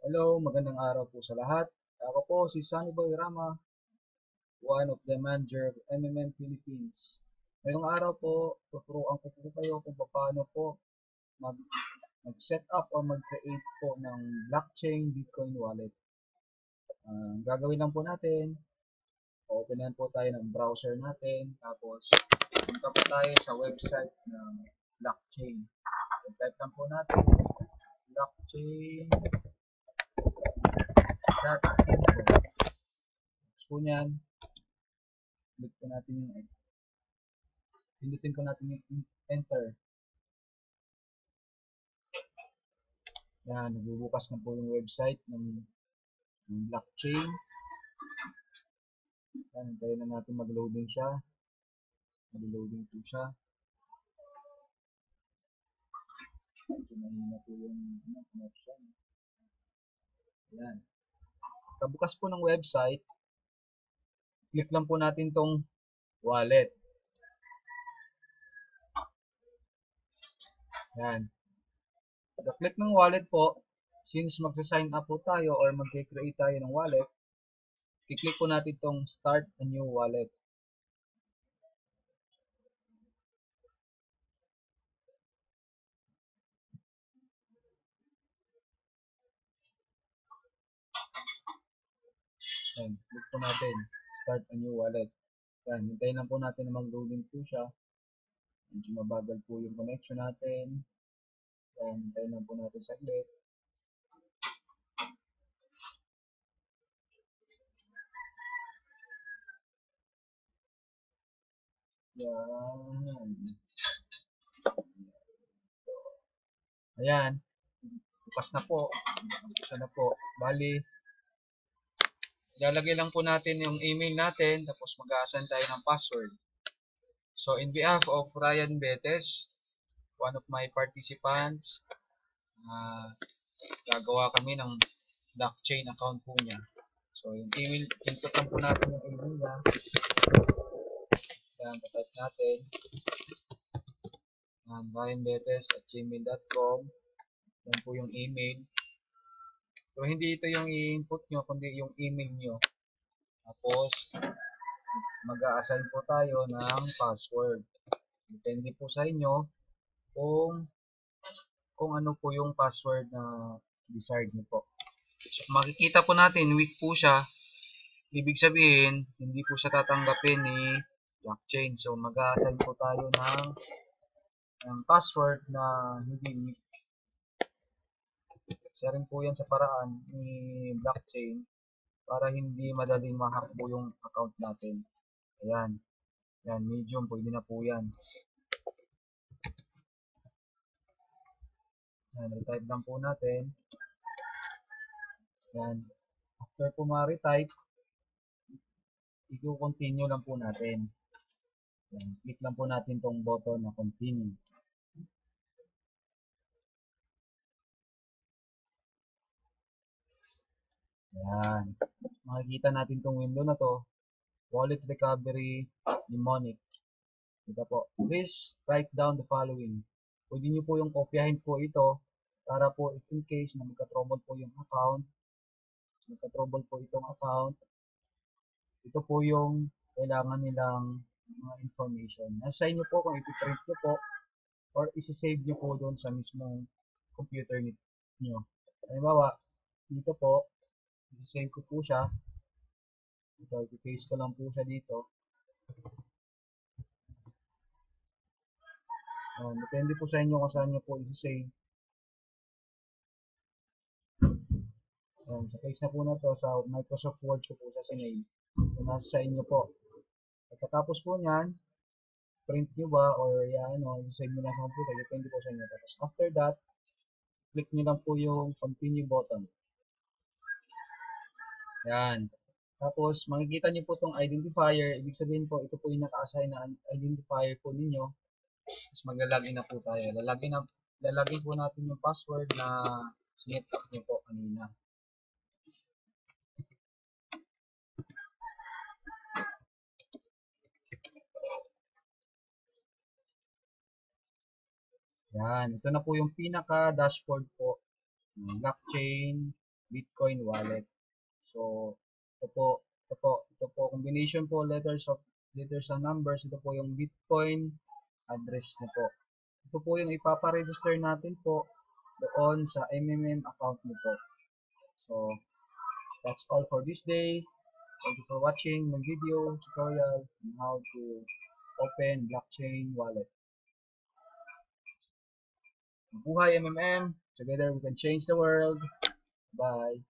Hello, magandang araw po sa lahat. Ako po si Sunny Boy Rama, one of the manager of MMM Philippines. Ngayong araw po, tuturuan ko po kayo kung paano po mag, mag-set up or mag-create po ng blockchain Bitcoin wallet. Gagawin lang po natin, openan po tayo ng browser natin, tapos punta po tayo sa website ng blockchain. Type lang po natin blockchain.info. Tapos po niyan, click po natin yung pindutin ko natin yung enter. Yan, nagbubukas na po yung website ng blockchain. Yan, hintayin na natin mag-loading siya. Mag-loading po siya. Medyo mahina po yung connection. Yan. Kabukas po ng website, click lang po natin tong wallet. Yan. Pagka-click ng wallet po, since magsa-sign up po tayo or mag-create tayo ng wallet, i-click po natin tong start a new wallet. Yan, click po natin start a new wallet. Yan, hintayin lang po natin na mag-loading po siya. Medyo mabagal po yung connection natin. Yan, hintayin lang po natin saglit. Yan. Ayan. Bukas na po. Bukas na po. Bali, ilalagay lang po natin yung email natin, tapos mag-a-assign tayo ng password. So, in behalf of Ryan Betes, one of my participants, gagawa kami ng blockchain account po niya. So, yung email, input lang po natin yung email niya. Yan, type natin. ryanbetes@gmail.com. Yan po yung email. So, hindi ito yung i-input nyo, kundi yung email nyo. Tapos, mag-a-assign po tayo ng password. Depende po sa inyo kung ano po yung password na desired nyo po. So, makikita po natin, weak po siya. Ibig sabihin, hindi po siya tatanggapin ni blockchain. So, mag-a-assign po tayo ng password na hindi weak. Isa rin po yan sa paraan ni blockchain para hindi madaling ma-hack po yung account natin. Ayan. Yan, medium, pwede na po yan. Yan, retype lang po natin. Yan. After po ma-retype, i-continue lang po natin. Yan, click lang po natin tong button na continue. Yan. Makikita natin tong window na to. Wallet recovery mnemonic. Ito po. Please write down the following. Pwede nyo po yung kopyahin po ito para po if in case na magka-trouble po yung account, magka-trouble po itong account, ito po yung kailangan nilang mga information. Nasa inyo po kung ipiprint nyo po or isi-save nyo po doon sa mismong computer nyo. Halimbawa, dito po, isi-save ko po siya. Ito, i-paste ko lang po siya dito. Depende po sa inyo kung saan nyo po isi-save. Sa case na po na to, sa Microsoft Word ko po siya sinave. So, nasa sa inyo po. Pagkatapos po niyan, print nyo ba or i-save nyo lang sa computer, depende po sa inyo. Tapos after that, click nyo lang po yung continue button. Yan. Tapos, makikita nyo po itong identifier. Ibig sabihin po, ito po yung naka-assign na identifier po ninyo. Tapos maglalagin na po tayo. Lalagin po natin yung password na sinet up nyo po kanina. Yan. Ito na po yung pinaka-dashboard po ng blockchain Bitcoin wallet. So, ito po, combination po, letters and numbers, ito po yung Bitcoin address niyo po. Ito po yung ipapa-register natin po doon sa MMM account niyo po. So, that's all for this day. Thank you for watching my video tutorial on how to open blockchain wallet. Buhay MMM! Together we can change the world. Bye!